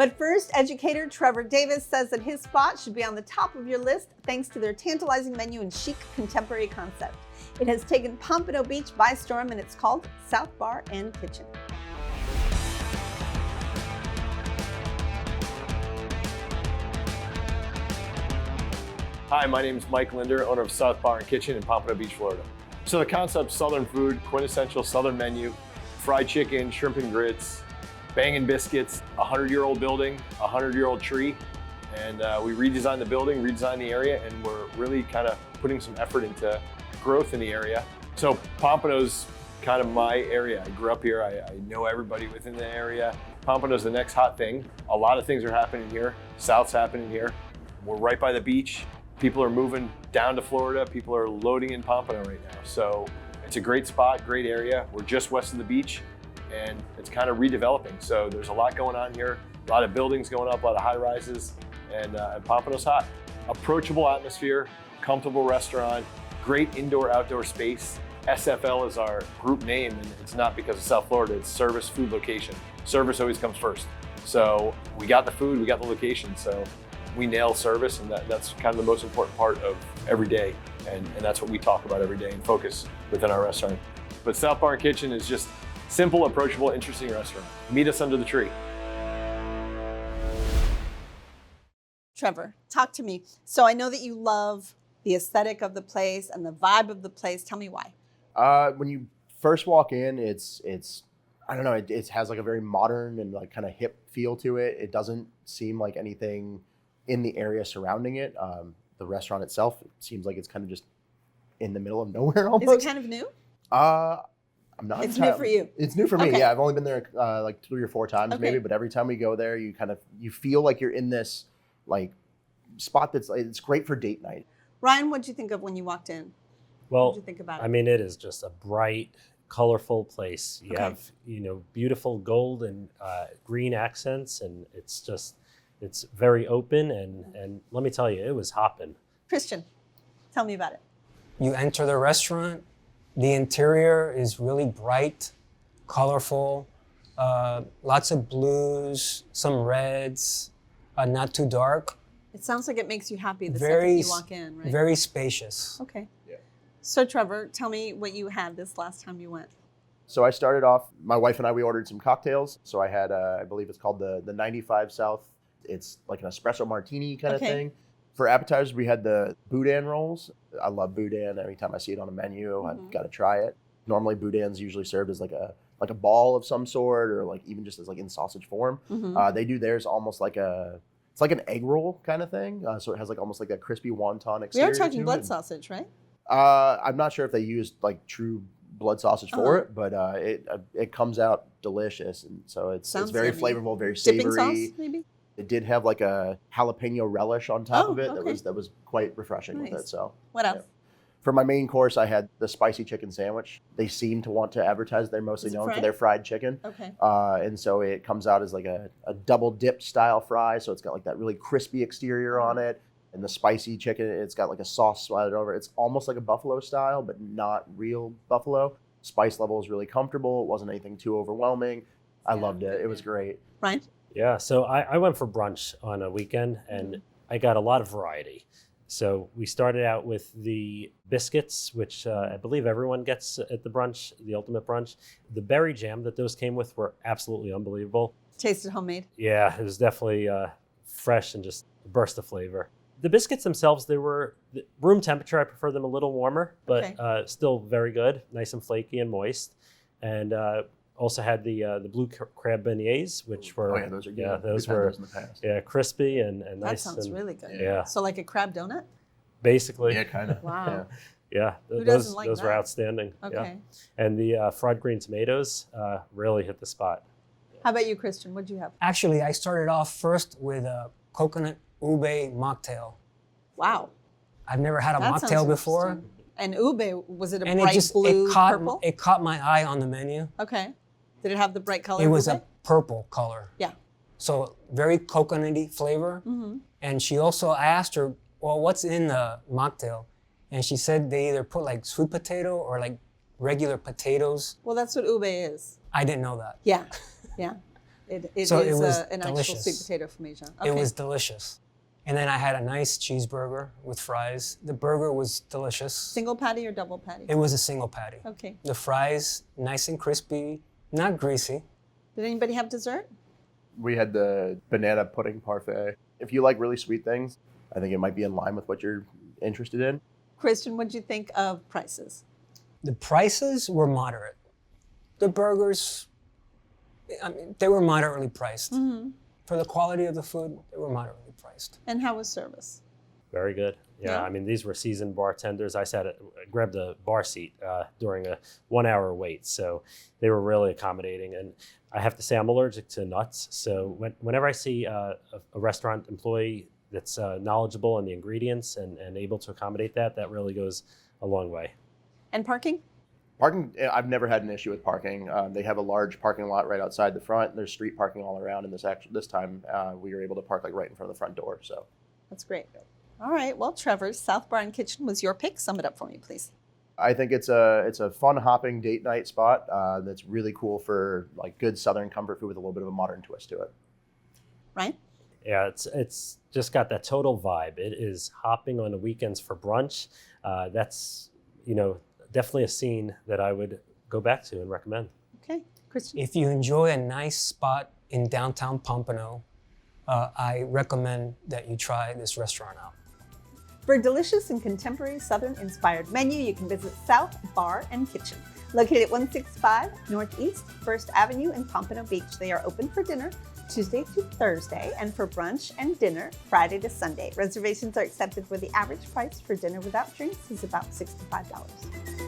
But first, educator Trevor Davis says that his spot should be on the top of your list thanks to their tantalizing menu and chic contemporary concept. It has taken Pompano Beach by storm, and it's called South Bar and Kitchen. Hi, my name is Mike Linder, owner of South Bar and Kitchen in Pompano Beach, Florida. So the concept, Southern food, quintessential Southern menu, fried chicken, shrimp and grits, bangin' biscuits, 100-year-old building, 100-year-old tree. And we redesigned the building, redesigned the area, and we're really kind of putting some effort into growth in the area. So Pompano's kind of my area. I grew up here, I know everybody within the area. Pompano's the next hot thing. A lot of things are happening here. South's happening here. We're right by the beach. People are moving down to Florida. People are loading in Pompano right now. So it's a great spot, great area. We're just west of the beach and it's kind of redeveloping. So there's a lot going on here, a lot of buildings going up, a lot of high rises, and Pompano's hot. Approachable atmosphere, comfortable restaurant, great indoor outdoor space. SFL is our group name, and it's not because of South Florida, it's service food location. Service always comes first. So we got the food, we got the location. So we nail service, and that's kind of the most important part of every day. And that's what we talk about every day and focus within our restaurant. But South Bar and Kitchen is just simple, approachable, interesting restaurant. Meet us under the tree. Trevor, talk to me. So I know that you love the aesthetic of the place and the vibe of the place. Tell me why. When you first walk in, it's I don't know, it has like a very modern and like kind of hip feel to it. It doesn't seem like anything in the area surrounding it. The restaurant itself, it seems like it's kind of just in the middle of nowhere almost. Is it kind of new? I'm not. It's new for you. It's new for me. Okay. Yeah, I've only been there like 3 or 4 times Okay. maybe, but every time we go there, you feel like you're in this like spot that's like, it's great for date night. Ryan, what'd you think of when you walked in? Well, What'd you think about it? I mean, it is just a bright, colorful place. You Okay. have, beautiful gold and green accents, and it's very open. And let me tell you, it was hopping. Christian, tell me about it. You enter the restaurant, the interior is really bright, colorful, lots of blues, some reds, not too dark. It sounds like it makes you happy the second you walk in, right? Very spacious. Okay. Yeah. So Trevor, tell me what you had this last time you went. So I started off, my wife and I, we ordered some cocktails. So I had, I believe it's called the 95 South. It's like an espresso martini kind of Okay. thing. For appetizers, we had the boudin rolls. I love boudin. Every time I see it on a menu, I've got to try it. Normally, boudin's usually served as like a ball of some sort, or like even just as like in sausage form. They do theirs almost like it's like an egg roll kind of thing. So it has like almost like a crispy wonton We exterior. are talking to blood it. sausage, right? I'm not sure if they used like true blood sausage for Uh-huh. it, but it comes out delicious, and so it's Sounds very yummy. flavorful, very Dipping savory. sauce, maybe? It did have like a jalapeno relish on top Oh, of it okay. that was quite refreshing with Nice. it. So What else? yeah. For my main course, I had the spicy chicken sandwich. They seem to want to advertise they're mostly Is it known for fried? their fried chicken. Okay. And so it comes out as like a double dip style fry. So it's got like that really crispy exterior on it. And the spicy chicken, it's got like a sauce slathered over. It's almost like a buffalo style, but not real buffalo. Spice level is really comfortable. It wasn't anything too overwhelming. I Yeah, loved it. good, It was yeah. great. Ryan? Yeah, so I went for brunch on a weekend, and I got a lot of variety. So we started out with the biscuits, which I believe everyone gets at the brunch, the ultimate brunch. The berry jam that those came with were absolutely unbelievable. Tasted homemade. Yeah, it was definitely fresh and just a burst of flavor. The biscuits themselves, they were room temperature. I prefer them a little warmer, but still very good, nice and flaky and moist. And also had the blue crab beignets, which were Oh yeah, those are good. yeah, those We've had were those in the past. yeah, crispy and That nice. sounds and, really good. Yeah, So like a crab donut? basically. Yeah, kind of. Wow. Yeah, Who those doesn't like those were that? outstanding. Okay. Yeah. And the fried green tomatoes really hit the spot. How about you, Christian? What'd you have? Actually, I started off first with a coconut ube mocktail. Wow. I've never had a That sounds mocktail before. interesting. And ube, was it a And bright blue, purple? it caught my eye on the menu. Okay. Did it have the bright color? It was ube? a purple color. Yeah. So very coconutty flavor. And she also, I asked her, well, what's in the mocktail? And she said they either put like sweet potato or like regular potatoes. Well, that's what ube is. I didn't know that. Yeah. Yeah. It is So it was an actual delicious. sweet potato from Asia. It was delicious. And then I had a nice cheeseburger with fries. The burger was delicious. Single patty or double patty? It was a single patty. Okay. The fries, nice and crispy, not greasy. Did anybody have dessert? We had the banana pudding parfait. If you like really sweet things, I think it might be in line with what you're interested in. Christian, what did you think of prices? The prices were moderate. The burgers, I mean, they were moderately priced. For the quality of the food, they were moderately priced. And how was service? Very good. Yeah, Yeah? I mean, these were seasoned bartenders. I grabbed a bar seat during a 1 hour wait, so they were really accommodating. And I have to say, I'm allergic to nuts, so whenever I see a restaurant employee that's knowledgeable in the ingredients and able to accommodate that, that really goes a long way. And parking? Parking, I've never had an issue with parking. They have a large parking lot right outside the front. There's street parking all around, and this time we were able to park like right in front of the front door. So That's great. All right. Well, Trevor, South Bar and Kitchen was your pick. Sum it up for me, please. I think it's a fun hopping date night spot that's really cool for like good Southern comfort food with a little bit of a modern twist to it. Right? Yeah, it's just got that total vibe. It is hopping on the weekends for brunch. That's, definitely a scene that I would go back to and recommend. Okay. Christian? If you enjoy a nice spot in downtown Pompano, I recommend that you try this restaurant out. For a delicious and contemporary Southern-inspired menu, you can visit South Bar and Kitchen, located at 165 Northeast 1st Avenue in Pompano Beach. They are open for dinner Tuesday to Thursday and for brunch and dinner Friday to Sunday. Reservations are accepted where the average price for dinner without drinks is about $65.